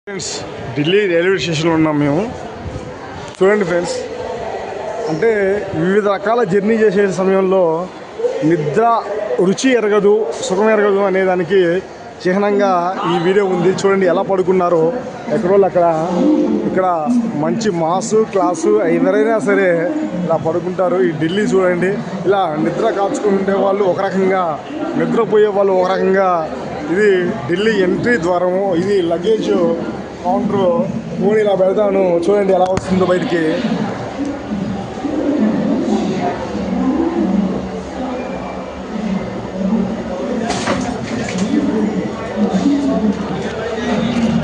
Friends, Delhi railway స్టేషన్లో ఉన్నాం మేము. చూడండి ఫ్రెండ్స్, అంటే వివిధ రకాల జర్నీ చేసే సమయంలో నిద్ర రుచి ఎరగదు, సుఖం ఎరగదు అనే దానికి చిహ్నంగా ఈ వీడియో ఉంది. చూడండి ఎలా పడుకున్నారో ఎక్కడోళ్ళు అక్కడ. ఇక్కడ మంచి మాసు క్లాసు ఎవరైనా సరే ఇలా పడుకుంటారు. ఈ ఢిల్లీ చూడండి, ఇలా నిద్ర కాచుకుంటే వాళ్ళు ఒక రకంగా, నిద్రపోయే వాళ్ళు ఒక రకంగా. ఇది ఢిల్లీ ఎంట్రీ ద్వారము, ఇది లగేజ్ కౌంటరు. ఫోన్ ఇలా పెడతాను, చూడండి ఎలా వస్తుందో బయటికి.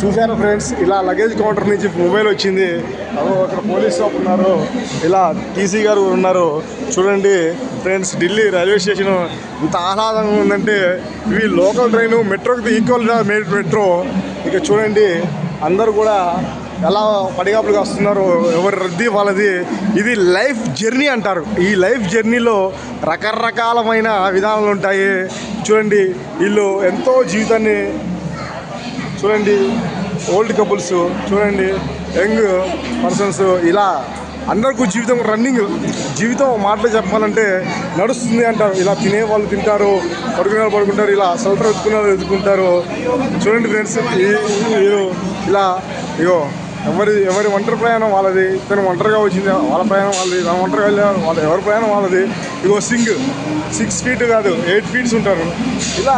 చూశాను ఫ్రెండ్స్, ఇలా లగేజ్ కౌంటర్ నుంచి మొబైల్ వచ్చింది. అక్కడ పోలీస్ స్టాప్ ఉన్నారు, ఇలా టీసీ గారు ఉన్నారు. చూడండి ఫ్రెండ్స్, ఢిల్లీ రైల్వే స్టేషన్ ఇంత ఆహ్లాదంగా ఉందంటే ఇవి లోకల్ ట్రైను, మెట్రోకి ఈక్వల్ మెట్రో. ఇక చూడండి అందరూ కూడా ఎలా పడిగాపులుగా వస్తున్నారు, ఎవరి రద్దీ వాళ్ళది. ఇది లైఫ్ జర్నీ అంటారు. ఈ లైఫ్ జర్నీలో రకరకాలమైన విధానాలు ఉంటాయి. చూడండి వీళ్ళు ఎంతో జీవితాన్ని, చూడండి ఓల్డ్ కపుల్స్, చూడండి యంగ్ పర్సన్స్, ఇలా అందరికీ జీవితం రన్నింగ్. జీవితం మాటలు చెప్పాలంటే నడుస్తుంది అంటారు. ఇలా తినే వాళ్ళు తింటారు, పడుకునే వాళ్ళు పడుకుంటారు, ఇలా షెల్టర్ ఎత్తుకునే వాళ్ళు ఎత్తుకుంటారు. చూడండి ఫ్రెండ్స్, వీరు ఇలా ఇగో ఎవరి ఒంటరి ప్రయాణం వాళ్ళది. తను ఒంటరిగా వచ్చింది, వాళ్ళ ప్రయాణం వాళ్ళది. తను ఒంటరిగా వెళ్ళారు, వాళ్ళ ఎవరి ప్రయాణం వాళ్ళది. ఇగో 6 feet కాదు 8 feet ఉంటారు. ఇలా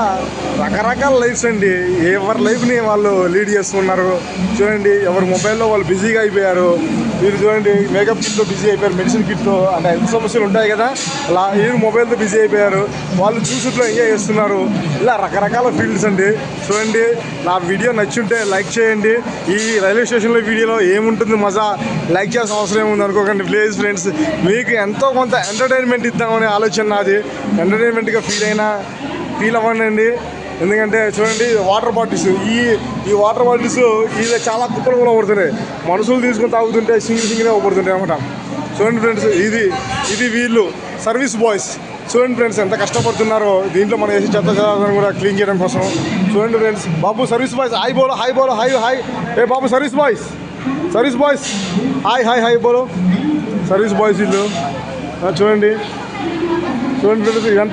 రకరకాల లైఫ్స్ అండి. ఎవరి లైఫ్ని వాళ్ళు లీడ్ చేస్తున్నారు. చూడండి ఎవరి మొబైల్లో వాళ్ళు బిజీగా అయిపోయారు. మీరు చూడండి మేకప్ కిట్తో బిజీ అయిపోయారు, మెడిసిన్ కిట్తో, అంటే హెల్త్ సమస్యలు ఉంటాయి కదా, అలా వీరు మొబైల్తో బిజీ అయిపోయారు. వాళ్ళు చూసుట్లో ఎంజాయ్ చేస్తున్నారు. ఇలా రకరకాల ఫీల్డ్స్ అండి. చూడండి, నా వీడియో నచ్చుంటే లైక్ చేయండి. ఈ రైల్వే స్టేషన్లో వీడియోలో ఏముంటుంది మజా, లైక్ చేయాల్సిన అవసరం ఏముంది అనుకోకండి ప్లీజ్ ఫ్రెండ్స్. మీకు ఎంతో కొంత ఎంటర్టైన్మెంట్ ఇద్దామనే ఆలోచన నాది. ఎంటర్టైన్మెంట్గా ఫీల్ అవ్వండి. ఎందుకంటే చూడండి వాటర్ బాటిల్స్, ఈ వాటర్ బాటిల్స్ ఇది చాలా కుప్పలు కూడా పడుతున్నాయి. మనుషులు తీసుకుని తాగుతుంటే సింగిల్గా పడుతుంటాయి అన్నమాట. చూడండి ఫ్రెండ్స్, ఇది వీళ్ళు సర్వీస్ బాయ్స్. చూడండి ఫ్రెండ్స్ ఎంత కష్టపడుతున్నారో దీంట్లో మనం వేసి చెత్త చెదాలను కూడా క్లీన్ చేయడం కోసం. చూడండి ఫ్రెండ్స్, బాబు సర్వీస్ బాయ్స్ హాయ్ బోలో, హాయ్. ఏ బాబు సర్వీస్ బాయ్స్ హాయ్ బోలో. సర్వీస్ బాయ్స్ వీళ్ళు. చూడండి ఫ్రెండ్స్, ఇదంతా